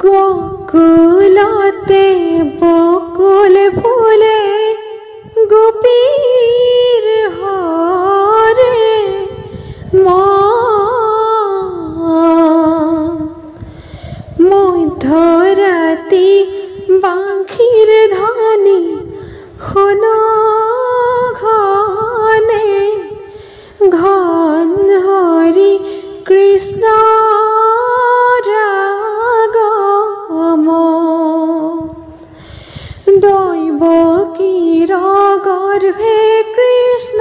গোকুলতে বকুল ফুলে গোপীর হরে মধ্যরাতি বাঁখির ধ্বনি হলো ঘনে ঘন হরি কৃষ্ণ রাগম দৈবকীর গর্ভে কৃষ্ণ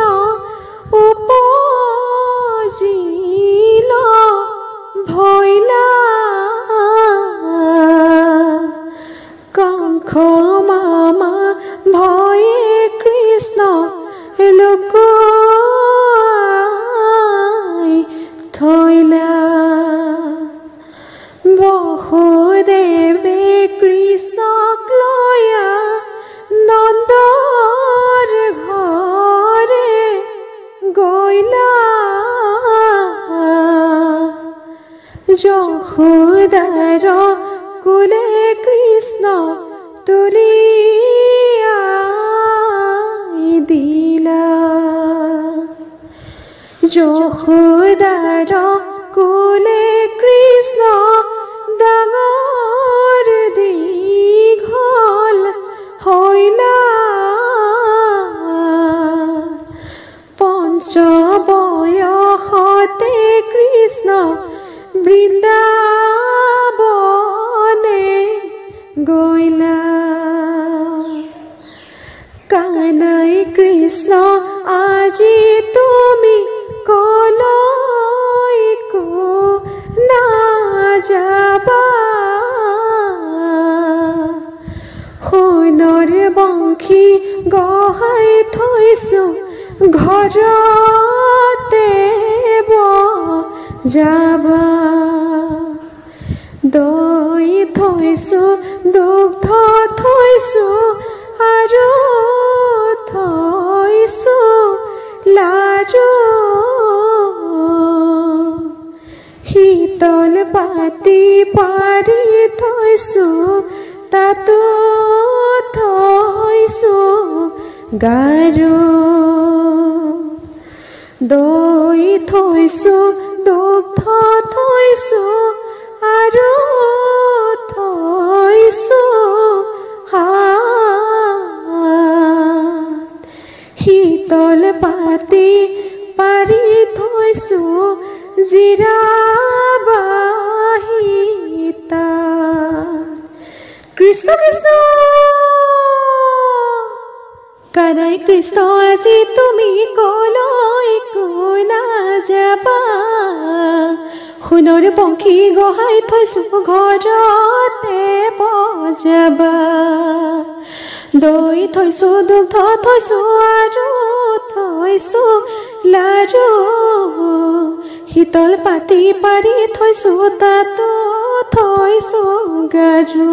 উপজিল ভৈলা কঙ্খ মামা ভয়ে কৃষ্ণ লুকুয়াই থইলা বহুদেবে কৃষ্ণক লয়া নন্দর ঘরে গইলা যশোদার কুলে কৃষ্ণ তুলিয়াই দিলা যশোদার কুলে কৃষ্ণ ডাঙৰ দীঘল হইলা পঞ্চবয়সতে কৃষ্ণ বৃন্দাবনে গইলা কানাই কৃষ্ণ আজি তুমি কলৈকো না যাবা সোণৰ বংশী গহাই থৈছো ঘৰতে যাবা দৈ থৈছো দুগ্ধ থৈছো আৰু থৈছো লাৰু শীতল পাতি পাৰি থৈছো তাতো থৈছো গাৰু দৈ থৈছো দুগ্ধ থৈছো আৰু থৈছো শীতল পাতি পাৰি থৈছো জিৰাবাহিতা কৃষ্ণ কৃষ্ণ কানাই কৃষ্ণ আজি তুমি কলৈকো না যাবা সোণৰ বংশী গহাই থৈছো ঘৰতে বজাবা দৈ থৈছো দুগ্ধ থৈছো আৰু থৈছো লাৰু শীতল পাতি পাৰি থৈছো তাতো থৈছো গাৰু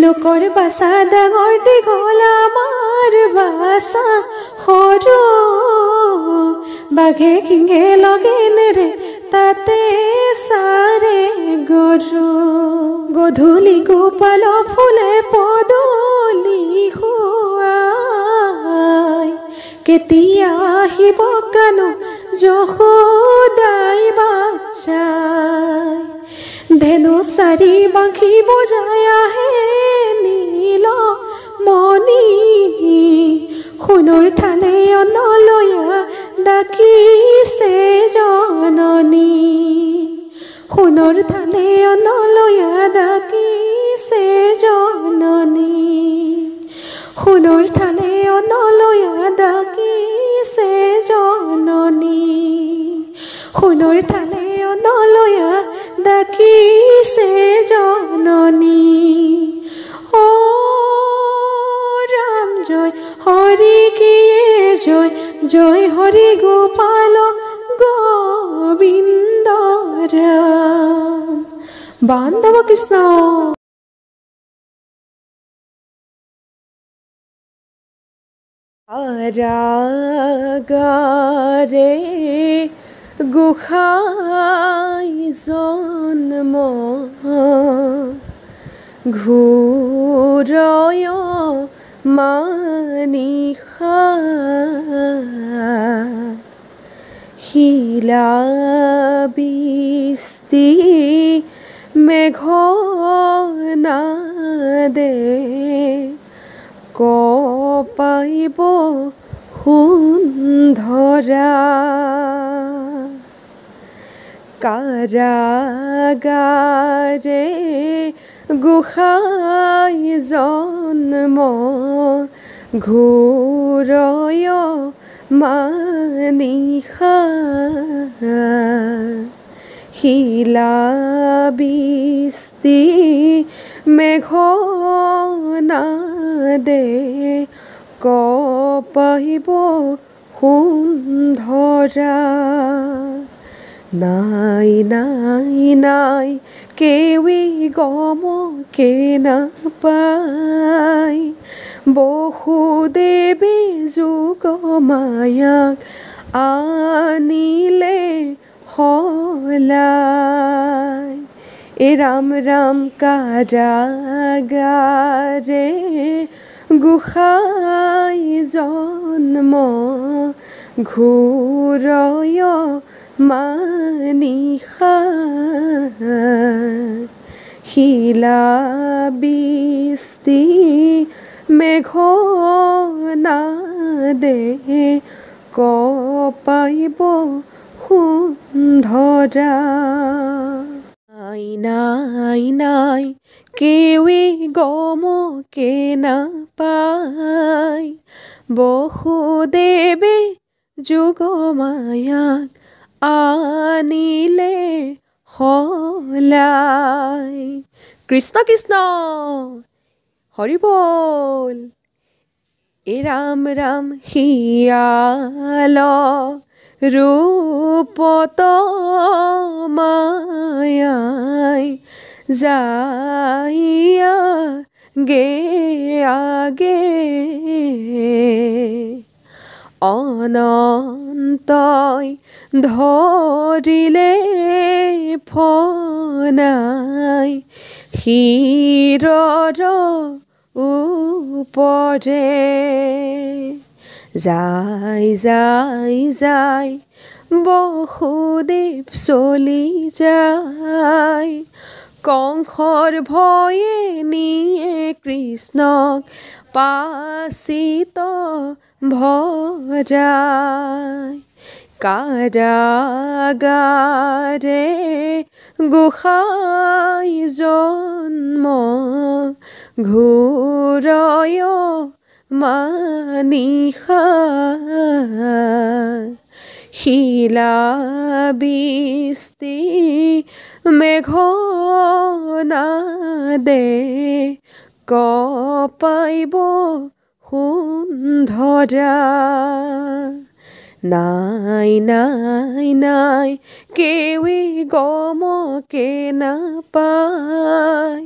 লোকৰ বাছা ডাঙৰ দীঘল আমাৰ বাছা সৰু বাঘে সিংহে লগে নেৰে তাতে চাৰে গৰু গধূলি গোপাল ফুলে পদূলি শুৱাই কেতিয়া আহিব কানো যশোদাই বাচ্চাই ধেনু চাৰি বাঁশী বজাই আহে নীল মণি সোণৰ থালে অনলয়া ডাকিছে জননী সোণৰ থালে অনলয়া ডাকিছে জননী সোণৰ থালে অনলয়া ডাকিছে জননী সোণৰ থালে অনলয়া ডাকিছে জননী ও ৰাম জয় হৰি কিয়ে জয় জয় হৰি গোপাল গোবিন্দ ৰাম বান্ধব কৃষ্ণ আৰাগাৰে গোসাই জন্ম ঘূৰয় মানিশা শিলা বৃষ্টি মেঘনাদে কপাইব সুন্ধৰা কাৰাগাৰে গোসাঁই জন্ম ঘূৰয় মানিশা শিলা বৃষ্টি মেঘনাদে কপাইব সুন্ধৰা নাই নাই নাই কেউই গমকে নাপায় বসুদেৱে যোগমায়াক আনিলে হলাই ৰাম ৰাম কাৰাগাৰে গোসাঁই জন্ম ঘূৰয় মানিশা শিলা বৃষ্টি মেঘনাদে কপাইব সুন্ধৰা নাই নাই নাই কেউই গমকে নাপায় বসুদেৱে যোগমায়াক আনিলে হলাই কৃষ্ণ কৃষ্ণ হৰি বল ৰাম ৰাম শিয়াল ৰূপত মায়াই যাইয়া গে আগে অনন্তই ধৰিলে ফনাই শিৰৰ ওপৰে যাই যাই যাই বসুদেৱ চলি যায় কংসৰ ভয়ে নিয়ে কৃষ্ণক পাচিত ভৰাই কাৰাগাৰে গোসাঁই জন্ম ঘূৰয় মানিশা শিলা বৃষ্টি মেঘনাদে কপাইব সুন্ধৰা নাই নাই নাই কেউই গমকে নাপায়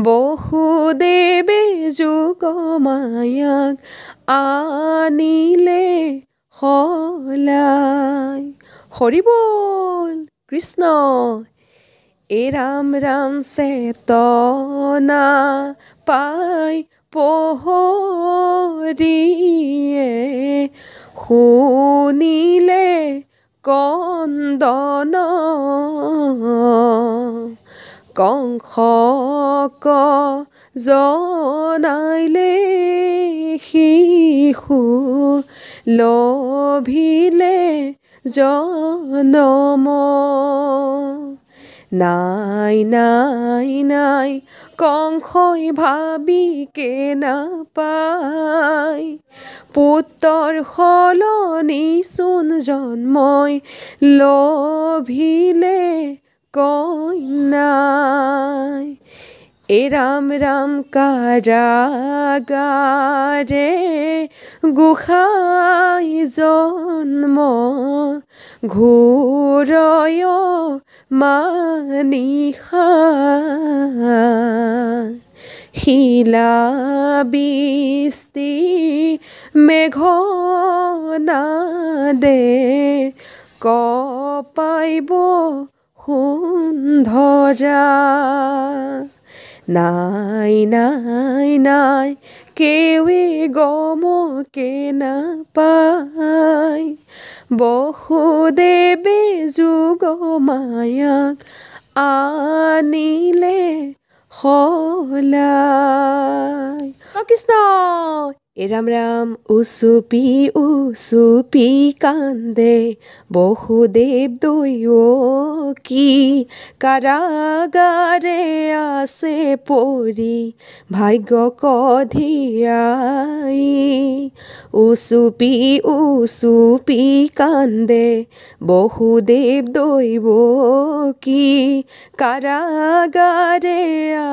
বসুদেৱে যোগমায়াক আনিলে হলাই হৰি বল কৃষ্ণ ৰাম ৰাম চেতনা পাই পোহৰিয়ে শুনিলে কন্দন কংসক জনাইলে শিশু লভিলে জনম নাই নাই নাই কংসই ভাবিকে নাপায় পুত্ৰৰ সলনি চোন জন্মই লভিলে কন্যাই ৰাম ৰাম কাৰাগাৰে গোসাঁই জন্ম ঘূৰয় মানিশা শিলা বৃষ্টি মেঘনাদে কপাইব বসুন্ধৰা নাই নাই নাই কেৱে গমকে নাপায় বসুদেৱে যোগমায়াক আনিলে সলাই কৃষ্ণ ৰাম ৰাম উচুপি কান্দে বসুদেৱ দৈৱকী কাৰাগাৰে আছে পৰি ভাগ্য কধিয়াই উচুপি কান্দে বসুদেৱ দৈৱকী কাৰাগাৰে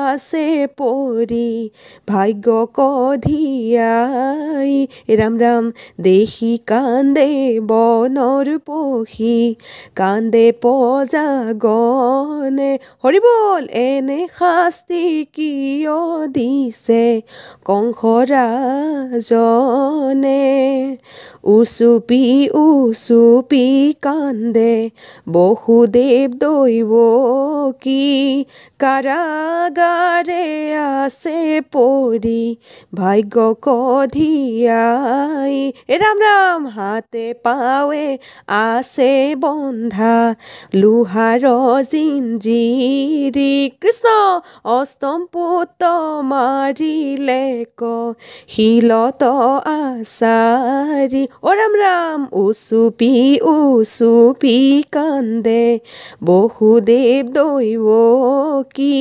আছে পৰি ভাগ্য কধিয়াই ৰাম ৰাম দেখি কান্দে বনৰ পখী কান্দে প্ৰজাগণে হৰি বল এনে শাস্তি কিয় দিছে কংসৰাজনে উচুপি কান্দে বসুদেৱ দৈৱকী কাৰাগাৰে আছে পৰি ভাগ্য কধিয়াই ৰাম ৰাম হাতে পাৱে আছে বন্ধা লোহাৰ জিঞ্জিৰি কৃষ্ণ অষ্টম পুত্ৰ মাৰিলে শিলত আচাৰি ৰাম ৰাম উচুপি কান্দে বসুদেৱ দৈৱকী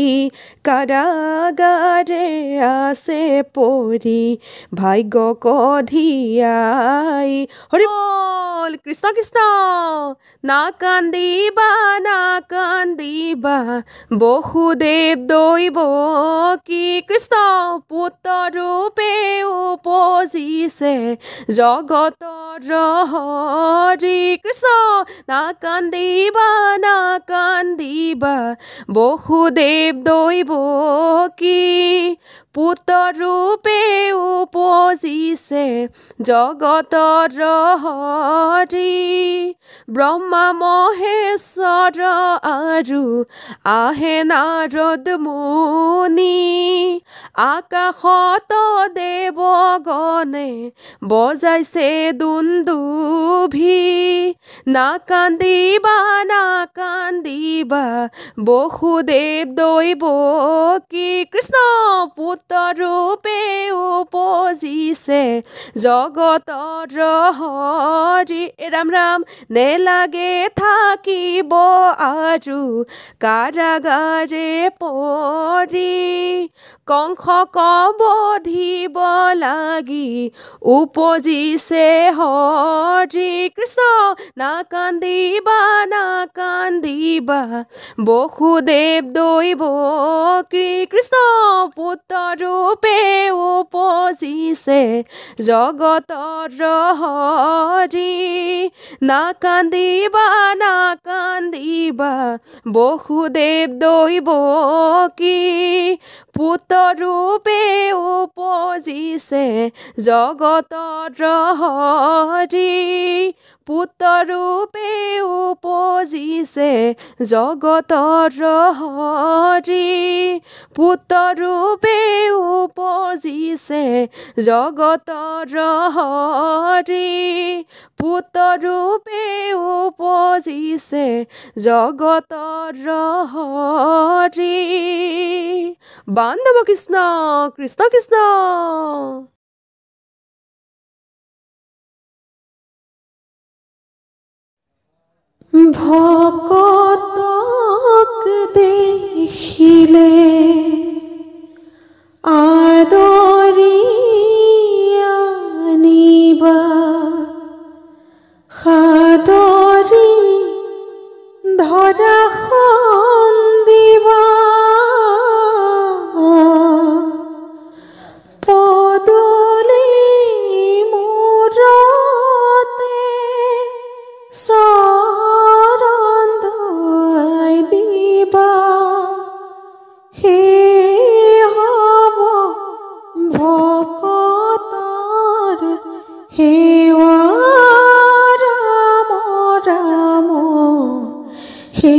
কাৰাগাৰে আছে পৰি ভাগ্য কধিয়াই হৰি বল কৃষ্ণ কৃষ্ণ না কান্দিবা বসুদেৱ দৈৱকী কৃষ্ণ পুত্ৰ ৰূপে উপজিছে জগতৰ হৰি কৃষ্ণ না কান্দিবা বসুদেৱ দৈৱকী পুত্ৰ ৰূপে উপজিছে জগতৰ হৰি ব্ৰহ্মা মহেশ্বৰ আৰু আহে নাৰদ মুনি আকাশত দেৱগণে বজাইছে দুন্দুভি না কান্দিবা বসুদেৱ দৈৱকী কৃষ্ণ পুত্ৰ ৰূপে উপজিছে জগতৰ হৰি ৰাম ৰাম নেলাগে থাকিব আৰু কাৰাগাৰে পৰি কংসক বধিব লাগি উপজিছে হৰি কৃষ্ণ না কান্দিবা বসুদেৱ দৈৱকী কৃষ্ণ পুত্ৰ ৰূপে উপজিছে জগতৰ হৰি না কান্দিবা বসুদেৱ দৈৱকী পুত্ৰ ৰূপে উপজিছে জগতৰ হৰি পুত্ৰ ৰূপে উপজিছে জগতৰ হৰি পুত্ৰ ৰূপে উপজিছে জগতৰ হৰি পুত্ৰ ৰূপে উপজিছে জগতৰ হৰি বান্ধৱ কৃষ্ণ কৃষ্ণ কৃষ্ণ ভকতক দেখিলে আদৰি আনিবা সাদৰি ধৰাখন দিবা পদূলি মূৰতে চৰণ ধুৱাই দিবা হে হ'ব ভকতৰ সেৱা ৰাম ৰাম হে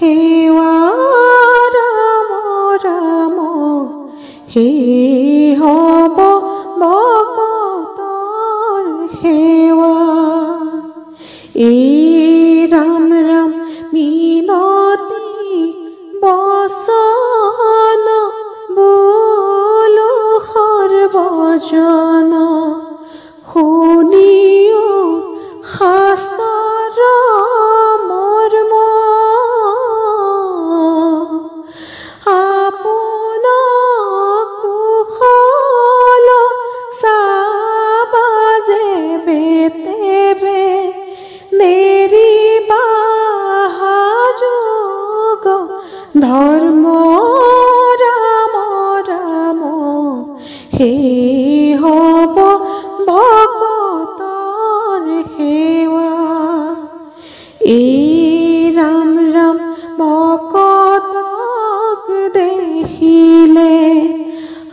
সেৱা ৰাম ৰাম হে হ'ব ভকতৰ সেৱা এই ৰাম ৰাম মিনতি বচন বোলো সৰ্বজন শুনিও শাস্ত্ৰৰ মৰ্ম আপোন কুশল চাবাজে বেতেবে নেৰিবা যোগ ধৰ্ম ৰাম ৰাম হে হ'ব ভকতৰ সেৱা এই ৰাম ৰাম ভকতক দেখিলে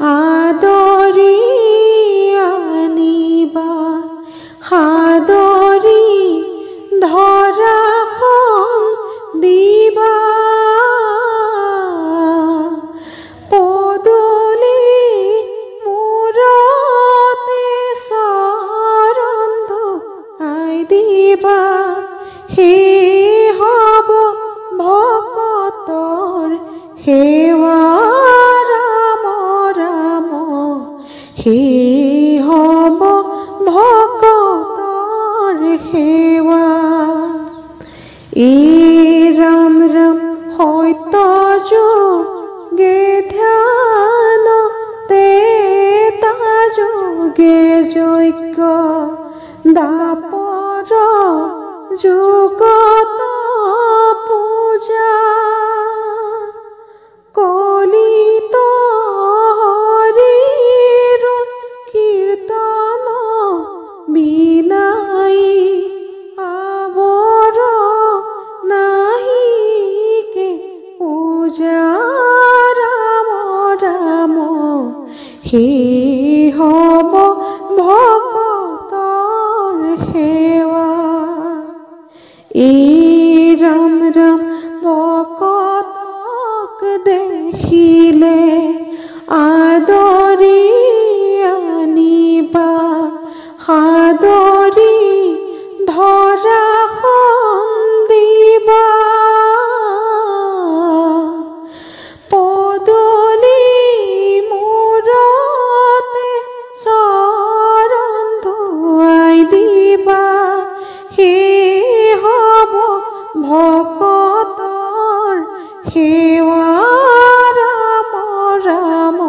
আদৰি আনিবা সাদৰি ধৰাখন দিবা পদূলি মূৰতে চৰণ ধুৱাই দিবা সেই হ'ব ভকতৰ সেৱা ৰাম ৰাম সেই হ'ব ভকতৰ সেৱা এই ৰাম ৰাম সত্য যোগে ধ্যান তেতা যোগে যজ্ঞ দাপৰ যুগত পূজা কলিত হৰিৰ কীৰ্তন বিনাই আৱৰ নাহিকে পূজা ৰাম ৰাম সেই হ'ব ভকতৰ সেৱা এই ৰাম ৰাম ভকতক দেখিলে আদৰি আনিবা সাদৰি ধৰাখন দিবা পদূলি মূৰতে চৰণ ধুৱাই দিবা সেই হ'ব ভকতৰ সেৱা ৰাম ৰাম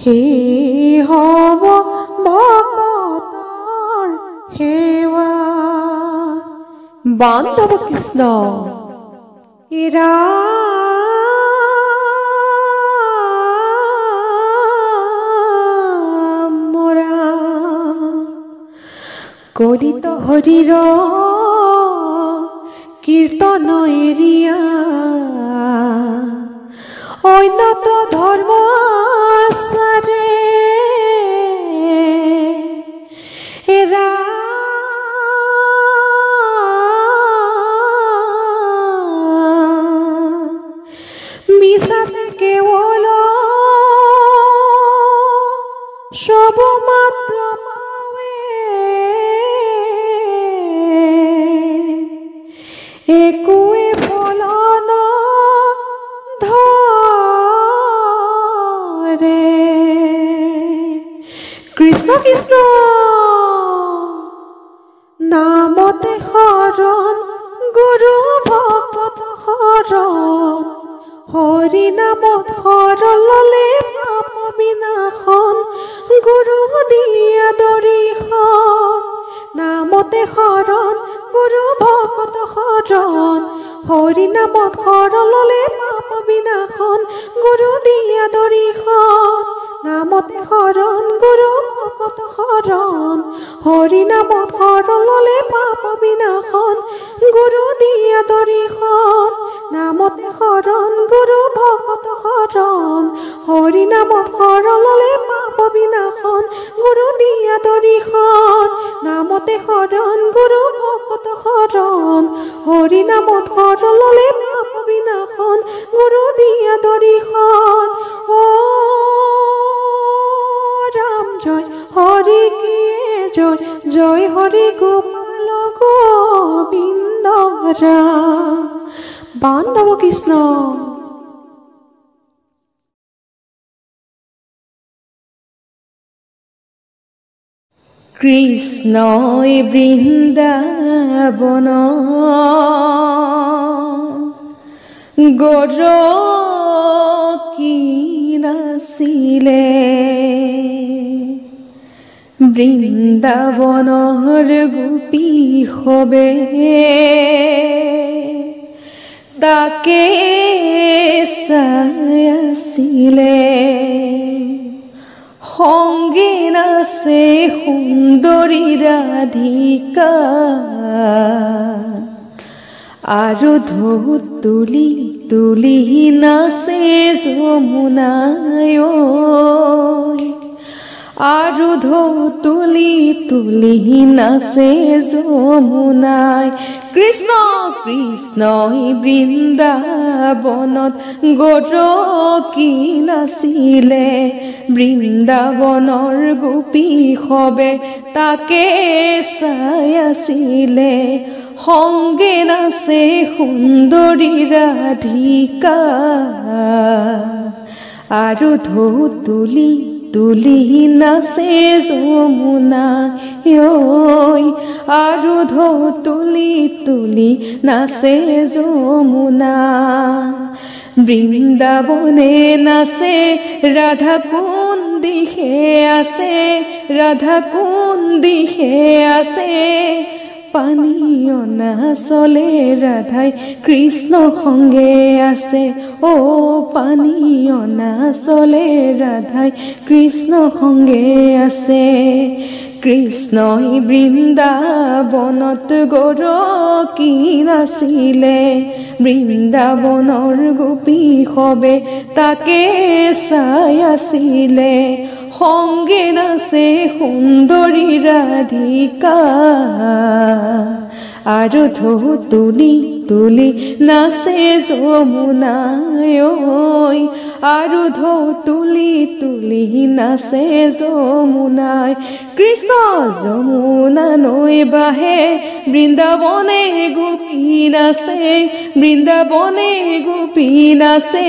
সেই হ'ব ভকতৰ সেৱা বান্ধৱ কৃষ্ণ ৰাম ৰাম কলিত হৰিৰ কীৰ্তন এৰিয়া অন্যত ধৰ্ম আচাৰে মিছাতে কেৱল সব মাত্ৰ পাৱে একোৱে ফল নধৰে কৃষ্ণ কৃষ্ণ নামতে শৰণ গুৰু ভকত শৰণ হৰি নামত শৰণ ললে পাপ বিনাশন গুৰু দিয়া দৰিখন নামতে শৰণ গুৰু ভকত শৰণ হৰি নামত শৰণ ললে পাপ বিনাশন গুৰু দিয়া দৰিখন নামতে শৰণ গুৰু ভকত শৰণ হৰি নামত শৰণ ললে পাপ বিনাশন গুৰু দিয়া দৰিখন নামতে শৰণ গুৰু ভকত শৰণ হৰি নামত শৰণ ললে পাপ বিনাশন গুৰু দিয়া দৰিখন নামতে শৰণ গুৰু ভকত শৰণ হৰি নামত শৰণ ললে পাপ বিনাশন গুৰু দিয়া দৰিখন অ ৰাম জয় হৰি কিয়ে জয় জয় হৰি গোপাল গোবিন্দ ৰাম বান্ধৱ কৃষ্ণ কৃষ্ণই বৃন্দাবন গৰকি নাছিলে বৃন্দাবনৰ গোপী হবে তাকে চাই আছিলে সংগে নাচে সুন্দৰী ৰাধিকা আৰু ঢৌ তুলি তুলি নাচে যমুনাই আৰু ঢৌ তুলি তুলি নাচে যমুনাই কৃষ্ণ কৃষ্ণই বৃন্দাবনত গৰকি নাছিলে বৃন্দাবনৰ গোপী হবে তাকে চাই আছিলে সংগে নাচে সুন্দৰী ৰাধিকা আৰু ঢৌ তুলি তুলি নাচে যমুনাই আৰু ঢৌ তুলি তুলি নাচে যমুনা বৃন্দাবনে নাচে ৰাধা কোন দিশে আছে ৰাধা কোন দিশে আছে পানী অনা চলে ৰাধাই কৃষ্ণ সংগে আছে ও পানী অনা চলে ৰাধাই কৃষ্ণ সংগে আছে কৃষ্ণই বৃন্দাবনত গৰকি নাছিলে বৃন্দাবনৰ গোপী হবে তাকে চাই আছিলে সংগে নাচে সুন্দৰী ৰাধিকা আৰু ঢৌ তুলি তুলি নাচে যমুনাই আৰু ঢৌ তুলি তুলি নাচে যমুনাই কৃষ্ণ যমুনা নৈ বাহে বৃন্দাবনে গোপী নাচে বৃন্দাবনে গোপী নাচে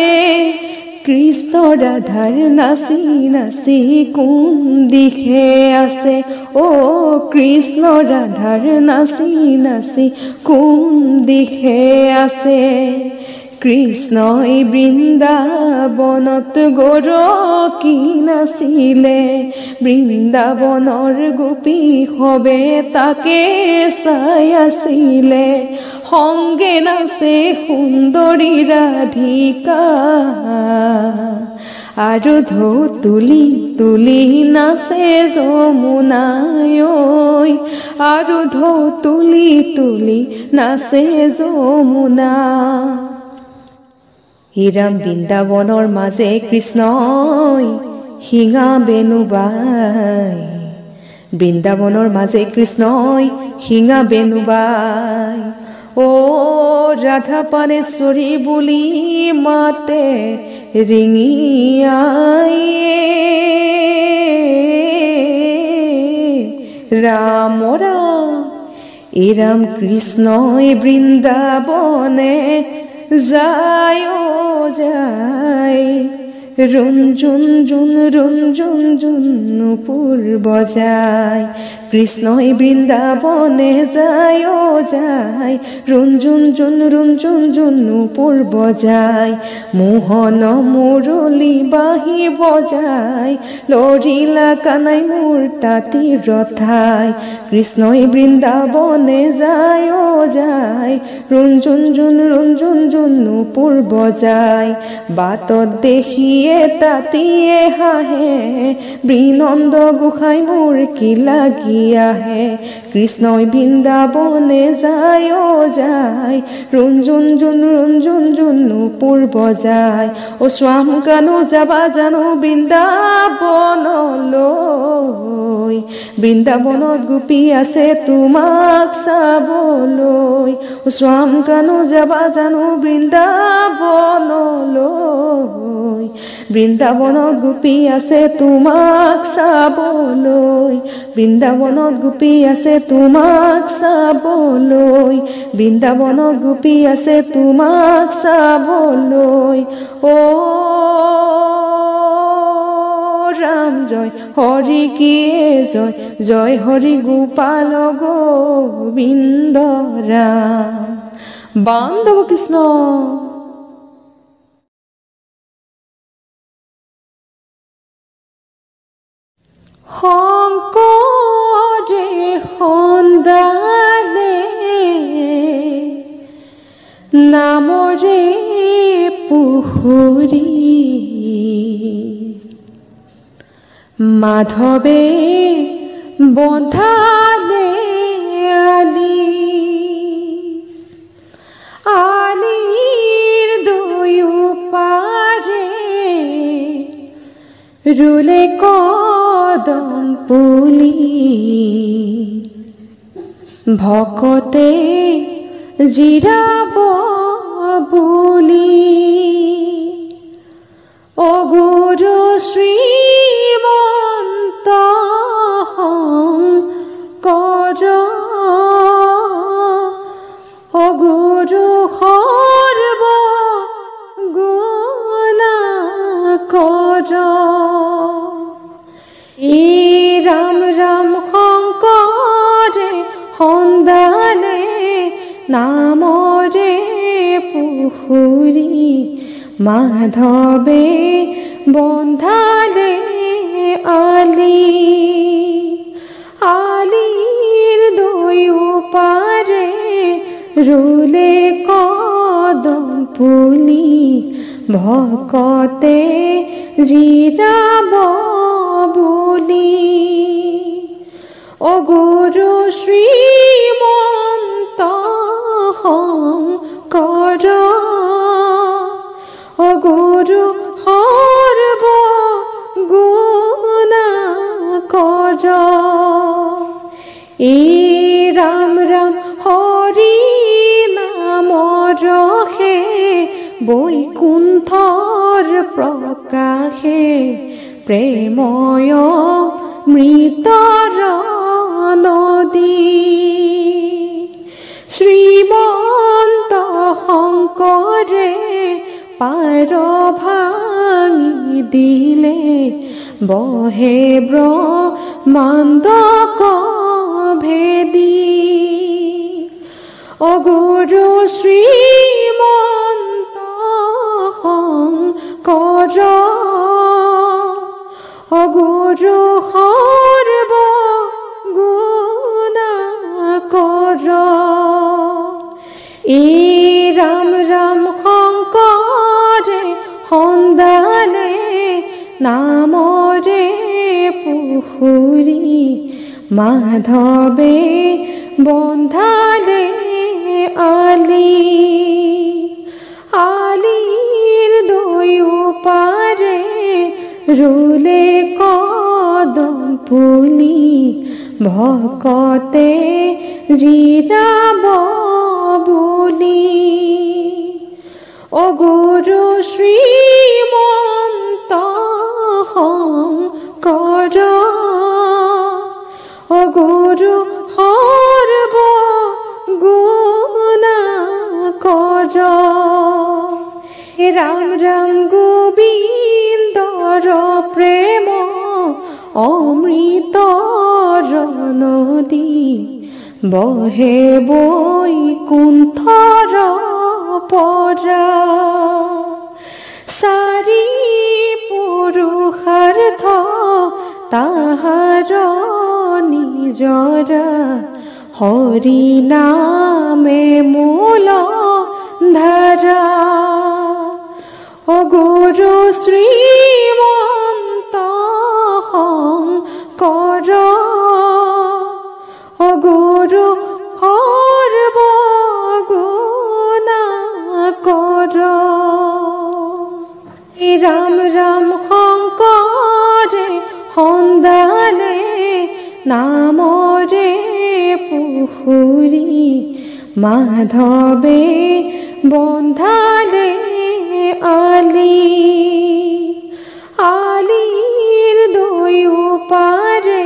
কৃষ্ণ ৰাধাৰ নাচি নাচি কোন দিশে আছে ও কৃষ্ণ ৰাধাৰ নাচি নাচি কোন দিশে আছে কৃষ্ণই বৃন্দাবনত গৰকি নাছিলে বৃন্দাবনৰ গোপী হবে তাকে চাই আছিলে সংগে নাচে সুন্দৰী ৰাধিকা আৰু ঢৌ তুলি তুলি নাচে যমুনাই আৰু ঢৌ তুলি তুলি নাচে যমুনা হিৰাম বৃন্দাবনৰ মাজে কৃষ্ণই শিঙা বেনু বাই বৃন্দাবনৰ মাজে কৃষ্ণই শিঙা বেনু বাই ও ৰাধা পানেশ্বৰী বুলি মাতে ৰিঙি আইয়ে ৰাম ৰাম এই ৰাম কৃষ্ণই বৃন্দাবনে যায় যায় ৰুঞ্জুন জুন ৰুঞ্জুন জুন নুপুৰ বজায় কৃষ্ণই বৃন্দাবনে যায় যায় ৰুঞ্জুন জুন নুপুৰ বজায় মোহন মুৰলী বাঁহী বজায় লৰিলা কানাই মোৰ তাঁতি ৰথাই কৃষ্ণই বৃন্দাবনে যায় যায় ৰুঞ্জুন জুন নুপুৰ বজায় বাটত দেখিয়ে তাঁতিয়ে হাঁহে বৃনন্দ গোসাঁই মোৰ কি লাগি আহে কৃষ্ণই বৃন্দাবনে যায় ও যায়, রঞ্জন রঞ্জন নূপুর বজায়। ও শ্যাম কানু যাবা জানো বৃন্দাবনলৈ, বৃন্দাবনত গোপী আছে তোমাক চাবলৈ। ও শ্যাম কানু যাবা জানো বৃন্দাবনলৈ, বৃন্দাবনত গোপী আছে তোমাক চাবলৈ, বৃন্দাবনত গোপী আছে তোমাক চাবলৈ, বৃন্দাবনত গোপী আছে তোমাক চাবলৈ। ও রাম জয় হরি কি জয়, জয় হরি গোপাল গোবিন্দ রাম। বান্ধব কৃষ্ণ। শংকৰে সন্দালে নামৰে পুখুৰী, মাধৱে বন্ধালে আলি, আলিৰ দুয়ো পাৰে ৰুলে কদম পুলি, ভকতে জিৰাব বুলি। ও গুৰু শ্ৰীমন্ত শংকৰ, ও গুৰু সৰ্ব গুণাকৰ, এই ৰাম ৰাম শংকৰে সন্দালে নামৰে পুখুৰী, মাধৱে বন্ধালে আলি, আলিৰ দুয়ো পাৰে ৰুলে কদম পুলি, ভকতে জিৰাব বুলি। ও গুৰু শ্ৰীমন্ত শংকৰ, ও গুৰু সৰ্ব গুণাকৰ, এই ৰাম ৰাম হৰি নাম ৰসে বৈকুণ্ঠৰ প্ৰকাশে, প্ৰেময় মৃতৰ নদী। শ্ৰীমন্ত শংকৰে পাৰ ভাঙি দিলে, বহে ব্ৰহ্মাণ্ডক ভেদি। ও গুৰু শ্ৰীমন্ত শংকৰ, ও গুৰু সৰ্ব গুণাকৰ, এই ৰাম ৰাম শংকৰে সন্দালে নামৰে পুখুৰী, মাধৱে বন্ধালে আলি, আলিৰ দুয়ো পাৰে ৰুলে কদম পুলি, ভকতে জিৰাব বুলি। ও গুৰু শ্ৰীমন্ত শংকৰ, ও গুৰু সৰ্ব গুণাকৰ, ৰাম ৰাম গোবিন্দৰ প্ৰেম অমৃতৰ নদী, বহে বৈকুণ্ঠৰ পৰা। চাৰি পুৰুষাৰ্থ তাহাৰ নিজৰা, হৰি নামে মূল ধাৰা। ও গুৰু শ্ৰীমন্ত শংকৰ, ও গুৰু ৰাম ৰাম শংকৰে সন্দালে নামৰে পুখুৰী মাধৱে বন্ধালে আলি আলিৰ দুয়োপাৰে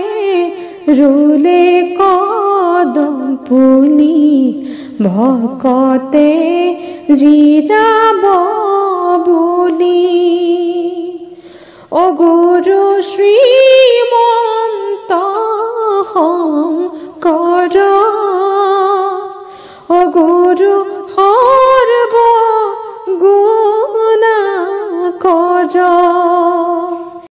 ৰুলে কদম পুলি ভকতে জিৰাব বুলি। অ গুৰু শ্ৰী